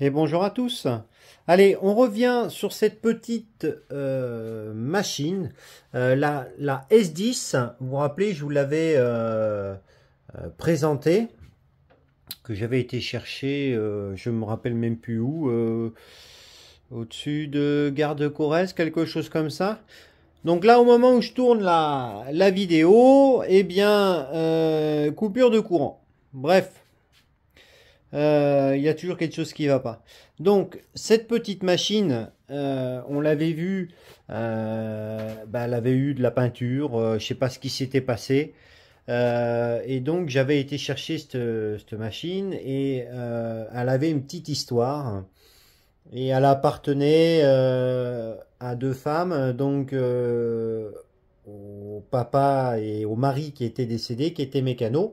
Et bonjour à tous. Allez, on revient sur cette petite machine, la S10. Vous vous rappelez, je vous l'avais présentée, que j'avais été chercher, je me rappelle même plus où, au-dessus de Gare de Corrèze, quelque chose comme ça. Donc là, au moment où je tourne la vidéo, eh bien, coupure de courant. Bref. Il y a toujours quelque chose qui va pas. Donc cette petite machine, on l'avait vu, elle avait eu de la peinture, je sais pas ce qui s'était passé. Et donc j'avais été chercher cette machine et elle avait une petite histoire. Et elle appartenait à deux femmes, donc au papa et au mari qui étaient décédés, qui étaient mécanos.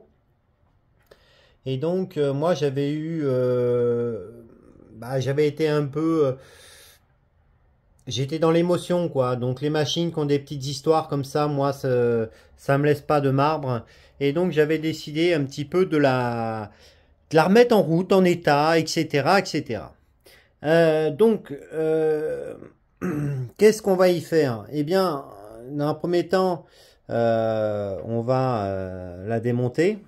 Et donc, moi, j'avais été un peu, j'étais dans l'émotion, quoi. Donc, les machines qui ont des petites histoires comme ça, moi, ça me laisse pas de marbre. Et donc, j'avais décidé un petit peu de la remettre en route, en état, etc., etc. Donc, qu'est-ce qu'on va y faire? Eh bien, dans un premier temps, on va la démonter.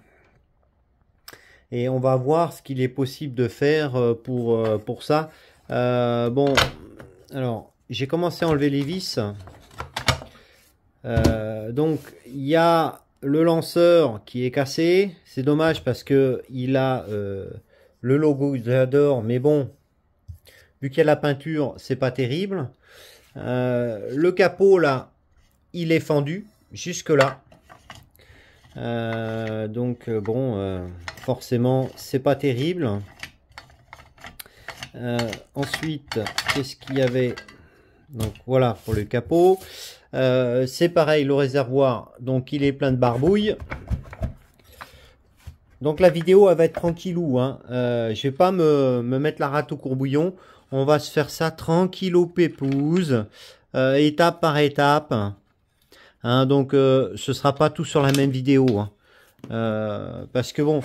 Et on va voir ce qu'il est possible de faire pour ça. Bon, alors, j'ai commencé à enlever les vis. Donc, il y a le lanceur qui est cassé. C'est dommage parce que il a le logo que j'adore. Mais bon, vu qu'il y a la peinture, c'est pas terrible. Le capot, là, il est fendu jusque là. Forcément c'est pas terrible. Ensuite, qu'est-ce qu'il y avait? Donc voilà pour le capot. C'est pareil, le réservoir, donc il est plein de barbouilles. Donc la vidéo elle va être tranquillou, hein. Je vais pas me mettre la rate au courbouillon. On va se faire ça tranquillo pépouze, étape par étape. Hein, donc ce sera pas tout sur la même vidéo, hein. Parce que bon,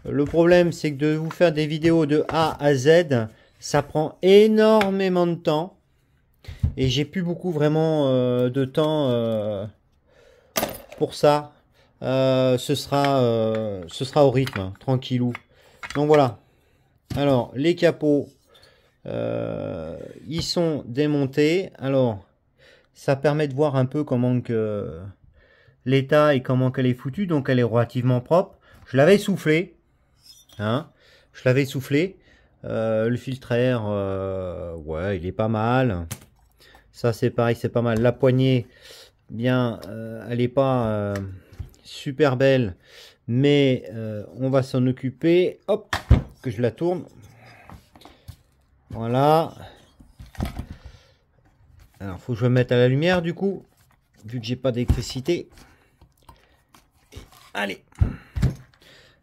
le problème c'est que de vous faire des vidéos de A à Z, ça prend énormément de temps et j'ai plus beaucoup vraiment de temps pour ça. Ce sera au rythme, hein, tranquillou. Donc voilà. Alors les capots, ils sont démontés. Alors ça permet de voir un peu comment que l'état et comment qu'elle est foutue. Donc elle est relativement propre. Je l'avais soufflé, hein, je l'avais soufflé. Le filtre à air, ouais, il est pas mal. Ça c'est pareil, c'est pas mal. La poignée, bien, elle est pas super belle, mais on va s'en occuper. Hop, que je la tourne. Voilà. Alors, faut que je me mette à la lumière du coup, vu que j'ai pas d'électricité. Allez.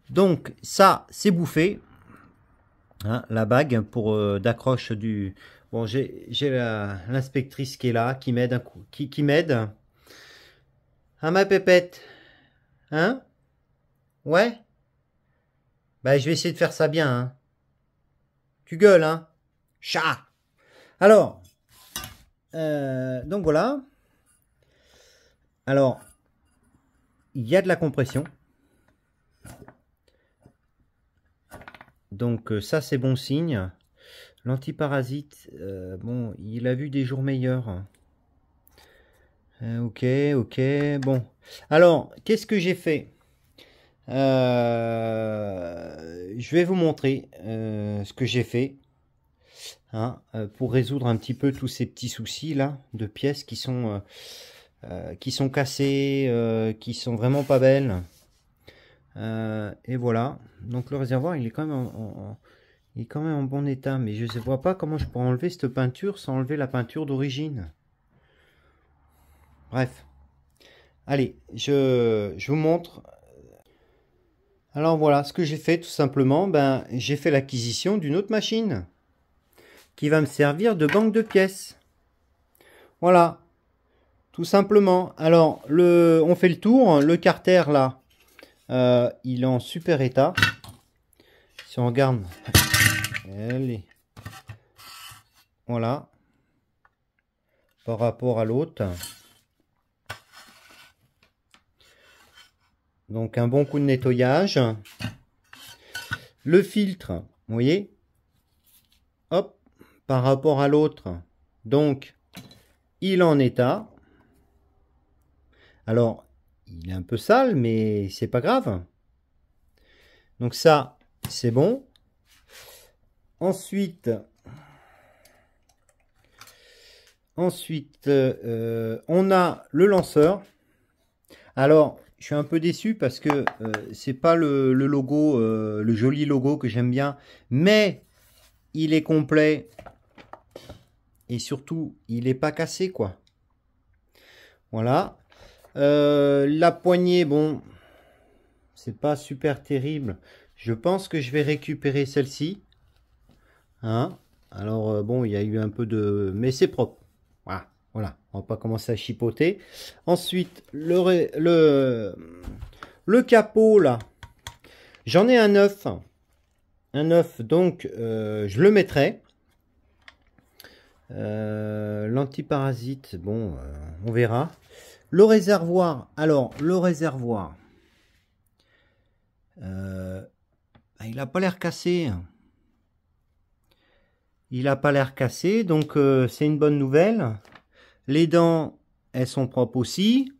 Donc, ça, c'est bouffé. Hein, la bague pour d'accroche du... Bon, j'ai l'inspectrice qui est là, qui m'aide un coup. Qui m'aide. Hein, ma pépette? Hein? Ouais? Bah, je vais essayer de faire ça bien, hein. Tu gueules, hein? Chat! Alors... donc voilà. Alors, il y a de la compression. Donc ça c'est bon signe. L'antiparasite, bon, il a vu des jours meilleurs. Ok, bon. Alors, qu'est-ce que j'ai fait? Je vais vous montrer ce que j'ai fait. Hein, pour résoudre un petit peu tous ces petits soucis là de pièces qui sont cassées, qui sont vraiment pas belles. Et voilà. Donc le réservoir il est quand même il est quand même en bon état, mais je ne vois pas comment je pourrais enlever cette peinture sans enlever la peinture d'origine. Bref. Allez, je vous montre. Alors voilà ce que j'ai fait tout simplement. Ben, j'ai fait l'acquisition d'une autre machine qui va me servir de banque de pièces. Voilà, tout simplement. Alors, on fait le tour. Le carter là, il est en super état. Si on regarde, allez, Voilà. Par rapport à l'autre. Donc un bon coup de nettoyage. Le filtre, vous voyez, hop, par rapport à l'autre. Donc, il est en état. Alors, il est un peu sale, mais c'est pas grave. Donc ça, c'est bon. Ensuite, on a le lanceur. Alors, je suis un peu déçu parce que c'est pas le logo, le joli logo que j'aime bien, mais il est complet et surtout, il n'est pas cassé, quoi. Voilà. La poignée, bon, c'est pas super terrible. Je pense que je vais récupérer celle-ci. Hein? Alors, bon, il y a eu un peu de... Mais c'est propre. Voilà. Voilà. On va pas commencer à chipoter. Ensuite, le capot, là. J'en ai un neuf. Un neuf, donc, je le mettrai. L'antiparasite, bon, on verra. Le réservoir, alors, le réservoir, il n'a pas l'air cassé. Il n'a pas l'air cassé, donc c'est une bonne nouvelle. Les dents, elles sont propres aussi.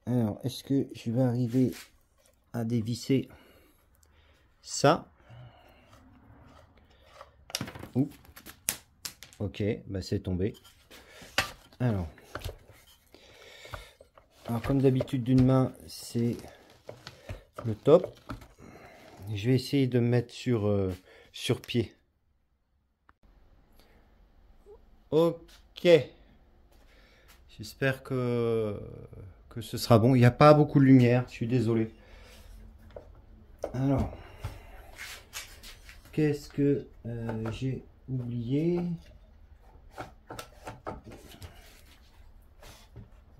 Alors, est-ce que je vais arriver à dévisser ça? Ouh. Ok, bah c'est tombé. Alors, comme d'habitude d'une main, c'est le top. Je vais essayer de me mettre sur pied. Ok. J'espère que ce sera bon. Il n'y a pas beaucoup de lumière, je suis désolé. Alors, qu'est-ce que j'ai oublié?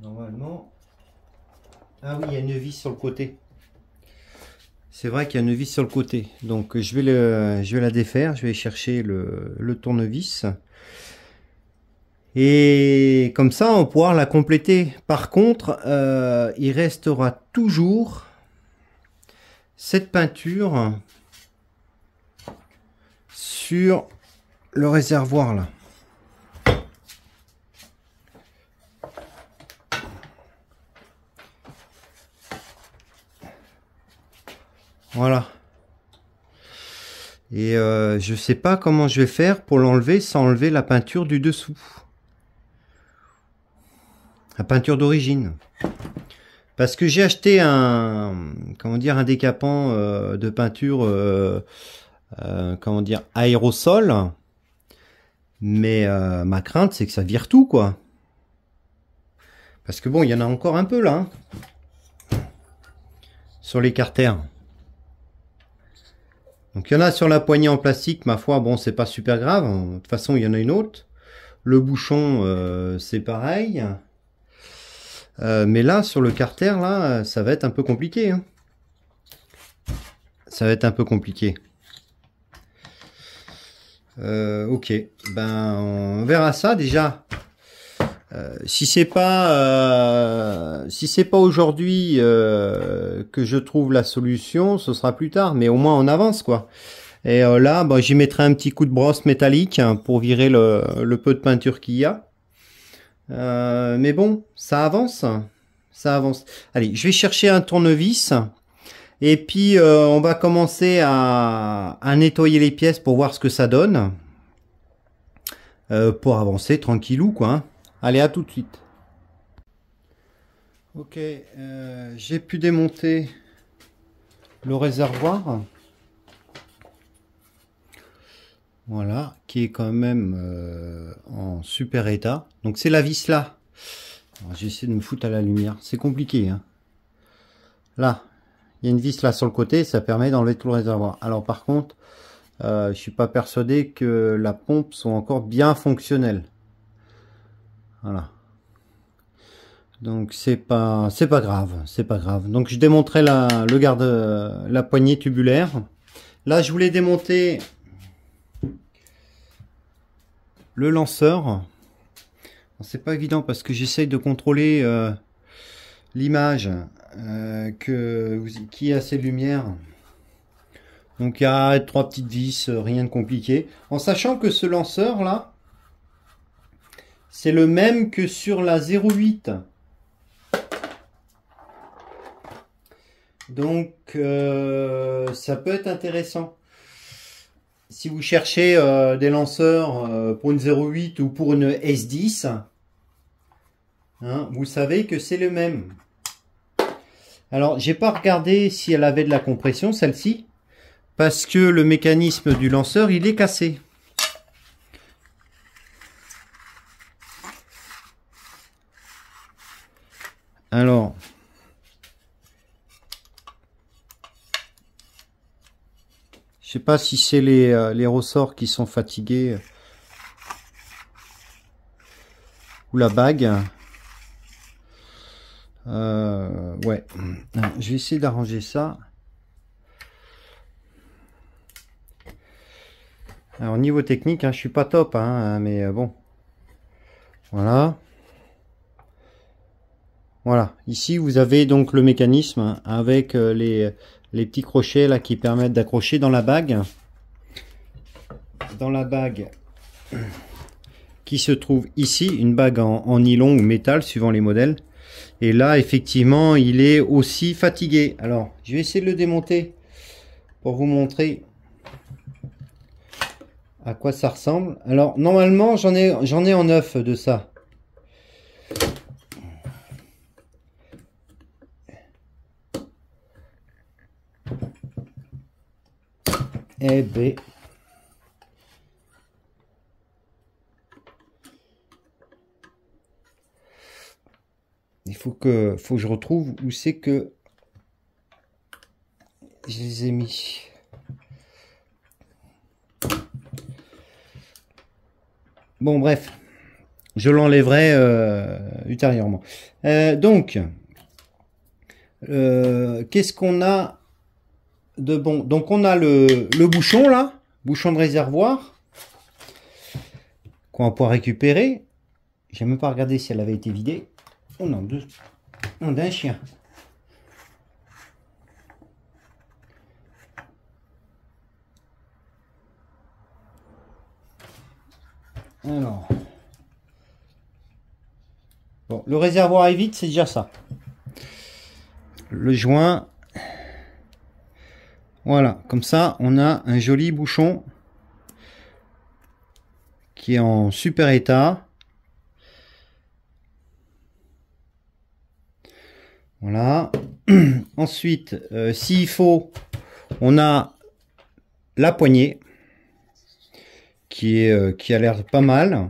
Normalement. Ah oui, il y a une vis sur le côté. C'est vrai qu'il y a une vis sur le côté. Donc je vais la défaire. Je vais chercher le tournevis. Et comme ça, on pourra la compléter. Par contre, il restera toujours cette peinture sur le réservoir là. Voilà. Et je sais pas comment je vais faire pour l'enlever sans enlever la peinture du dessous. La peinture d'origine. Parce que j'ai acheté un décapant de peinture aérosol. Mais ma crainte, c'est que ça vire tout, quoi. Parce que bon, il y en a encore un peu là. Hein, sur les carters. Donc il y en a sur la poignée en plastique, ma foi, bon, c'est pas super grave. De toute façon, il y en a une autre. Le bouchon, c'est pareil. Mais là, sur le carter, là, ça va être un peu compliqué. Hein. Ça va être un peu compliqué. Ok, ben on verra ça déjà. Si c'est pas aujourd'hui que je trouve la solution, ce sera plus tard, mais au moins on avance quoi. Et là, bah, j'y mettrai un petit coup de brosse métallique hein, pour virer le peu de peinture qu'il y a. Mais bon, ça avance, ça avance. Allez, je vais chercher un tournevis et puis on va commencer à nettoyer les pièces pour voir ce que ça donne. Pour avancer tranquillou quoi. Hein. Allez, à tout de suite. Ok, j'ai pu démonter le réservoir. Voilà, qui est quand même en super état. Donc c'est la vis là. J'essaie de me foutre à la lumière. C'est compliqué. Hein. Là, il y a une vis là sur le côté. Ça permet d'enlever tout le réservoir. Alors par contre, je suis pas persuadé que la pompe soit encore bien fonctionnelle. Voilà. Donc c'est pas grave, c'est pas grave. Donc je démonterai la poignée tubulaire. Là je voulais démonter le lanceur. C'est pas évident parce que j'essaye de contrôler l'image qui a ces lumières. Donc il y a 3 petites vis, rien de compliqué. En sachant que ce lanceur là, c'est le même que sur la 08. Donc ça peut être intéressant. Si vous cherchez des lanceurs pour une 08 ou pour une S10, hein, vous savez que c'est le même. Alors, j'ai pas regardé si elle avait de la compression, celle-ci, parce que le mécanisme du lanceur, il est cassé. Alors, je sais pas si c'est les ressorts qui sont fatigués ou la bague. Ouais, alors, je vais essayer d'arranger ça. Alors, au niveau technique, hein, je suis pas top, hein, mais bon. Voilà. Voilà. Ici, vous avez donc le mécanisme avec les petits crochets là qui permettent d'accrocher dans la bague. Dans la bague qui se trouve ici, une bague en nylon ou métal, suivant les modèles. Et là, effectivement, il est aussi fatigué. Alors, je vais essayer de le démonter pour vous montrer à quoi ça ressemble. Alors, normalement, j'en ai en 9 de ça. Eh ben... il faut que je retrouve où c'est que je les ai mis. Bon, bref, je l'enlèverai ultérieurement. Donc, qu'est-ce qu'on a de bon? Donc, on a le bouchon là, bouchon de réservoir, qu'on va pouvoir récupérer. J'ai même pas regardé si elle avait été vidée. Oh non, on a un chien. Alors, bon, le réservoir est vide, c'est déjà ça. Le joint, voilà, comme ça, on a un joli bouchon qui est en super état. Voilà. Ensuite, s'il faut, on a la poignée qui a l'air pas mal.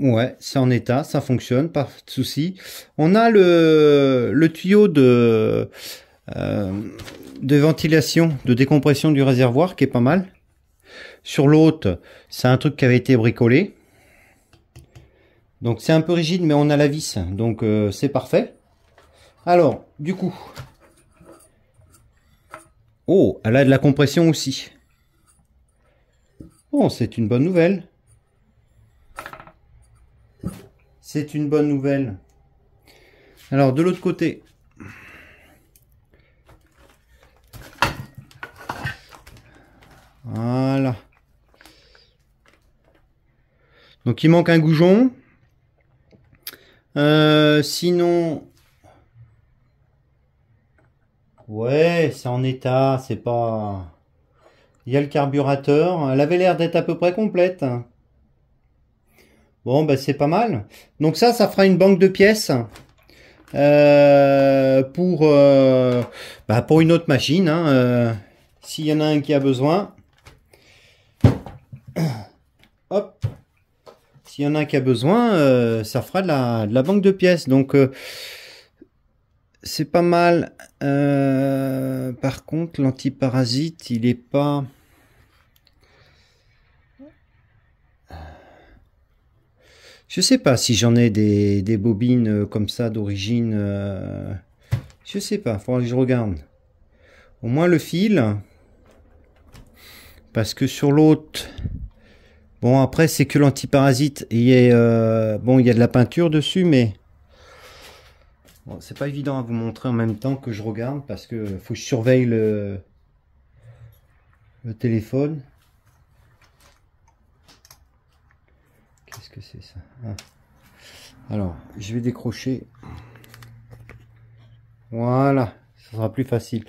Ouais, c'est en état, ça fonctionne, pas de souci. On a le tuyau de ventilation, de décompression du réservoir qui est pas mal. Sur l'autre, c'est un truc qui avait été bricolé. Donc c'est un peu rigide, mais on a la vis, donc c'est parfait. Alors, du coup... oh, elle a de la compression aussi. Bon, c'est une bonne nouvelle. C'est une bonne nouvelle. Alors, de l'autre côté... voilà. Donc, il manque un goujon. Sinon... ouais, c'est en état, c'est pas... il y a le carburateur. Elle avait l'air d'être à peu près complète. Bon, ben c'est pas mal. Donc ça fera une banque de pièces pour une autre machine. Hein, s'il y en a un qui a besoin. Hop. S'il y en a un qui a besoin, ça fera de la banque de pièces. Donc c'est pas mal. Par contre, l'antiparasite, il est pas... je sais pas si j'en ai des bobines comme ça d'origine. Je sais pas, faudra que je regarde. Au moins le fil, Parce que sur l'autre, bon après c'est que l'antiparasite. Et bon, il y a de la peinture dessus, mais bon, c'est pas évident à vous montrer en même temps que je regarde parce que faut que je surveille le téléphone. Qu'est-ce que c'est ça? Ah. Alors, je vais décrocher. Voilà, ça sera plus facile.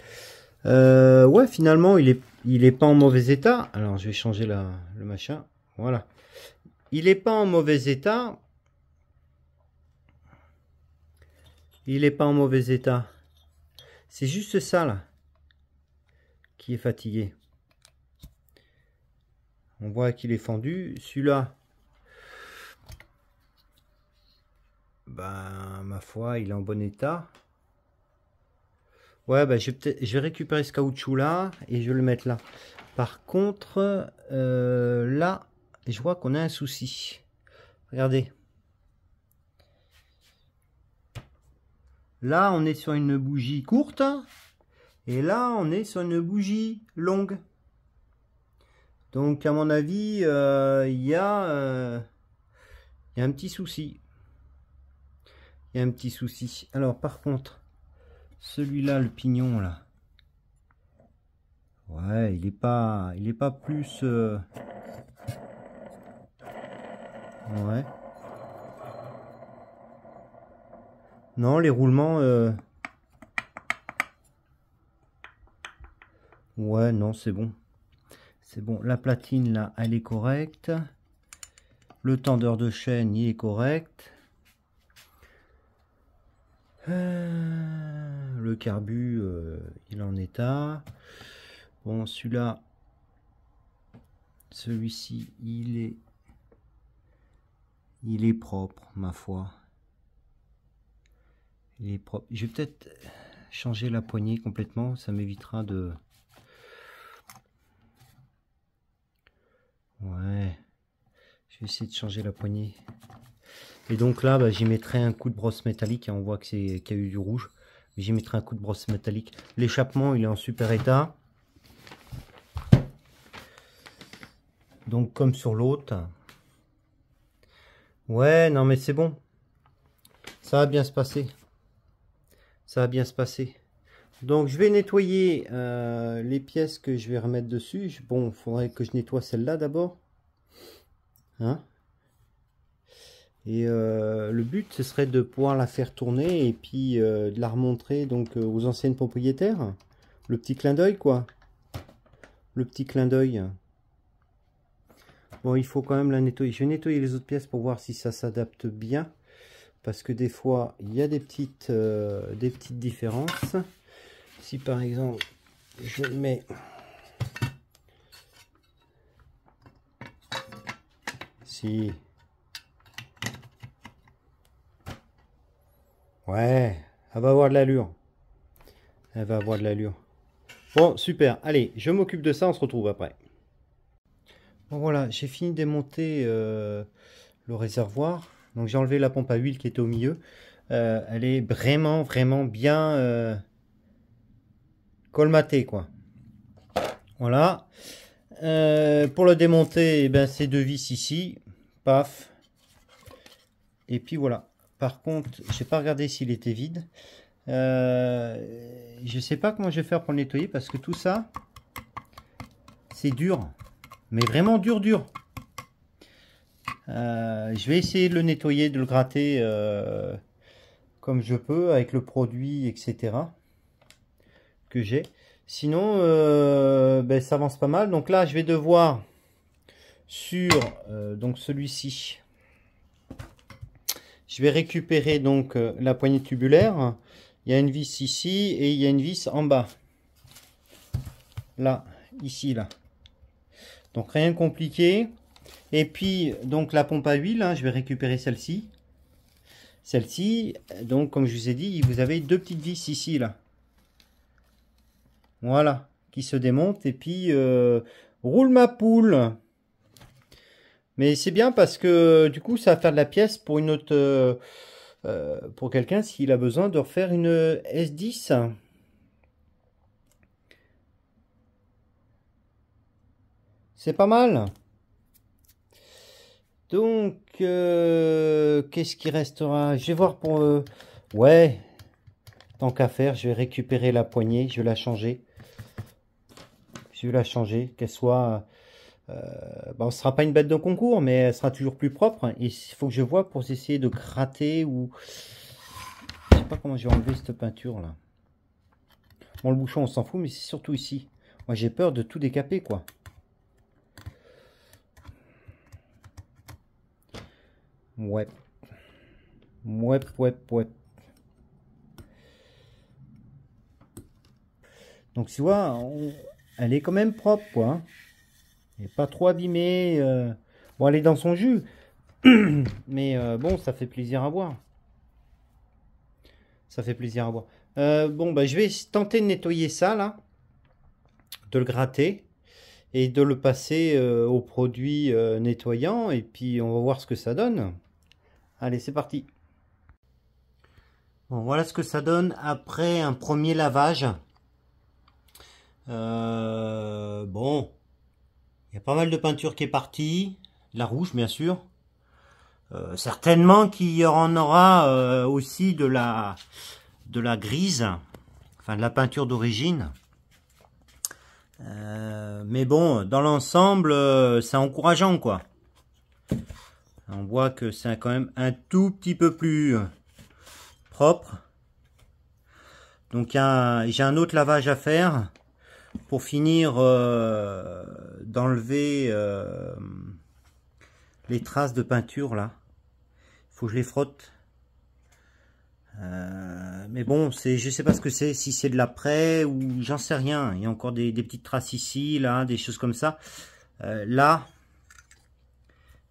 Ouais, finalement, il est pas en mauvais état. Alors, je vais changer le machin. Voilà. Il est pas en mauvais état. Il est pas en mauvais état. C'est juste ça, là, qui est fatigué. On voit qu'il est fendu. Celui-là, ben, ma foi, il est en bon état. Ouais, bah, je vais récupérer ce caoutchouc là et je vais le mettre là. Par contre, là, je vois qu'on a un souci. Regardez. Là, on est sur une bougie courte et là, on est sur une bougie longue. Donc, à mon avis, il y a un petit souci. Il y a un petit souci. Alors, par contre, celui-là, le pignon là. Ouais, il est pas plus. Ouais. Non, les roulements. Ouais, non, c'est bon. C'est bon. La platine là, elle est correcte. Le tendeur de chaîne, il est correct. Le carbu, il est en état. Bon, celui-là, celui-ci, il est propre, ma foi. Il est propre. Je vais peut-être changer la poignée complètement, ça m'évitera de... Ouais, je vais essayer de changer la poignée. Et donc là, bah, j'y mettrai un coup de brosse métallique. On voit qu'il y a eu du rouge. J'y mettrai un coup de brosse métallique. L'échappement, il est en super état. Donc comme sur l'autre. Ouais, non mais c'est bon. Ça va bien se passer. Ça va bien se passer. Donc je vais nettoyer les pièces que je vais remettre dessus. Bon, il faudrait que je nettoie celle-là d'abord. Hein? Et le but, ce serait de pouvoir la faire tourner et puis de la remontrer donc aux anciennes propriétaires. Le petit clin d'œil, quoi. Le petit clin d'œil. Bon, il faut quand même la nettoyer. Je vais nettoyer les autres pièces pour voir si ça s'adapte bien. Parce que des fois, il y a des petites différences. Si par exemple, je mets... Si... Ouais, elle va avoir de l'allure. Elle va avoir de l'allure. Bon, super. Allez, je m'occupe de ça, on se retrouve après. Bon, voilà, j'ai fini de démonter le réservoir. Donc j'ai enlevé la pompe à huile qui était au milieu. Elle est vraiment bien colmatée, quoi. Voilà. Pour le démonter, eh ben, c'est deux vis ici. Paf. Et puis voilà. Par contre, j'ai pas regardé s'il était vide. Je sais pas comment je vais faire pour le nettoyer parce que tout ça, c'est dur. Mais vraiment dur. Je vais essayer de le nettoyer, de le gratter comme je peux avec le produit, etc. que j'ai. Sinon, ben, ça avance pas mal. Donc là, je vais devoir sur donc celui-ci. Je vais récupérer donc la poignée tubulaire. Il y a une vis ici et il y a une vis en bas. Là, ici, là. Donc rien de compliqué. Et puis donc la pompe à huile, hein, je vais récupérer celle-ci. Celle-ci, donc comme je vous ai dit, vous avez deux petites vis ici, là. Voilà, qui se démontent. Et puis roule ma poule. Mais c'est bien parce que du coup, ça va faire de la pièce pour une autre, pour quelqu'un s'il a besoin de refaire une S10. C'est pas mal. Donc, qu'est-ce qui restera? Je vais voir pour... ouais, tant qu'à faire, je vais récupérer la poignée. Je vais la changer. Je vais la changer, qu'elle soit... bon, ce sera pas une bête de concours, mais elle sera toujours plus propre. Et il faut que je vois pour essayer de gratter ou... Je sais pas comment je vais enlever cette peinture là. Bon, le bouchon on s'en fout, mais c'est surtout ici. Moi j'ai peur de tout décaper quoi. Ouais. Ouais. Donc tu vois, elle est quand même propre quoi. Hein. Elle n'est pas trop abîmée. Bon, elle est dans son jus. Mais bon, ça fait plaisir à voir. Ça fait plaisir à voir. Bon, bah, je vais tenter de nettoyer ça, là. De le gratter. Et de le passer au produit nettoyant. Et puis, on va voir ce que ça donne. Allez, c'est parti. Bon, voilà ce que ça donne après un premier lavage. Bon. Il y a pas mal de peinture qui est partie. De la rouge, bien sûr. Certainement qu'il y en aura aussi de la grise, enfin de la peinture d'origine. Mais bon, dans l'ensemble, c'est encourageant quoi. On voit que c'est quand même un tout petit peu plus propre. Donc j'ai un autre lavage à faire pour finir d'enlever les traces de peinture là. Faut que je les frotte. Mais bon, je sais pas ce que c'est, si c'est de l'après ou j'en sais rien. Il y a encore des petites traces ici, là, des choses comme ça. Là,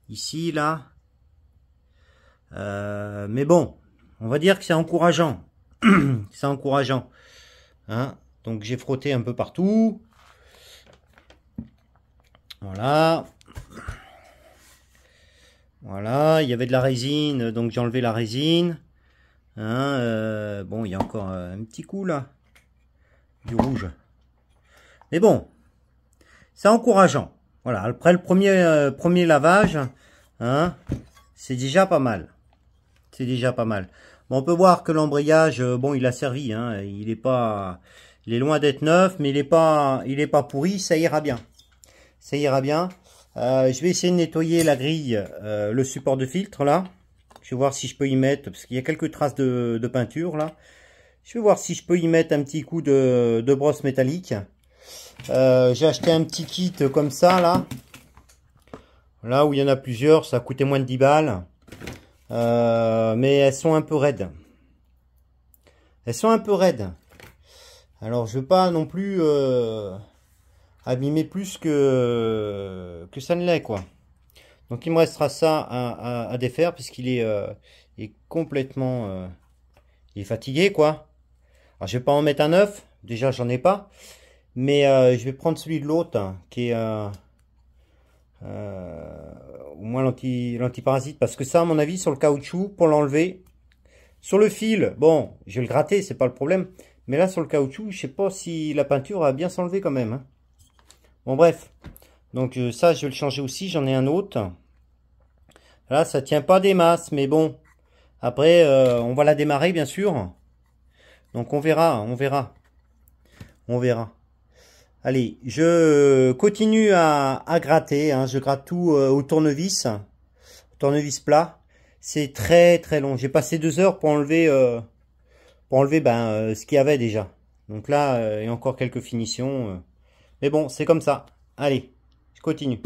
ici, là. Mais bon, on va dire que c'est encourageant. C'est encourageant. Hein, donc j'ai frotté un peu partout. Voilà. Voilà, il y avait de la résine, donc j'ai enlevé la résine. Hein, bon, il y a encore un petit coup là. Du rouge. Mais bon, c'est encourageant. Voilà, après le premier lavage, hein, c'est déjà pas mal. C'est déjà pas mal. Bon, on peut voir que l'embrayage, bon, il a servi. Hein, il est loin d'être neuf, mais il est pas pourri. Ça ira bien. Ça ira bien. Je vais essayer de nettoyer la grille, le support de filtre là. Je vais voir si je peux y mettre, parce qu'il y a quelques traces de peinture là. Je vais voir si je peux y mettre un petit coup de brosse métallique. J'ai acheté un petit kit comme ça là. Là où il y en a plusieurs, ça a coûté moins de 10 balles. Mais elles sont un peu raides. Elles sont un peu raides. Alors je veux pas non plus abîmer plus que ça ne l'est quoi. Donc il me restera ça à défaire puisqu'il est complètement il est fatigué quoi. Alors je vais pas en mettre un neuf, déjà j'en ai pas, mais je vais prendre celui de l'autre hein, qui est au moins l'antiparasite parce que ça à mon avis sur le caoutchouc pour l'enlever, sur le fil, bon je vais le gratter c'est pas le problème, mais là sur le caoutchouc je sais pas si la peinture va bien s'enlever quand même. Hein. Bon bref, donc ça je vais le changer aussi, j'en ai un autre. Là, ça tient pas des masses, mais bon. Après, on va la démarrer, bien sûr. Donc, on verra, on verra. On verra. Allez, je continue à gratter. Hein. Je gratte tout au tournevis. Tournevis plat. C'est très, très long. J'ai passé 2 heures pour enlever ce qu'il y avait déjà. Donc là, il y a encore quelques finitions. Mais bon, c'est comme ça. Allez, je continue.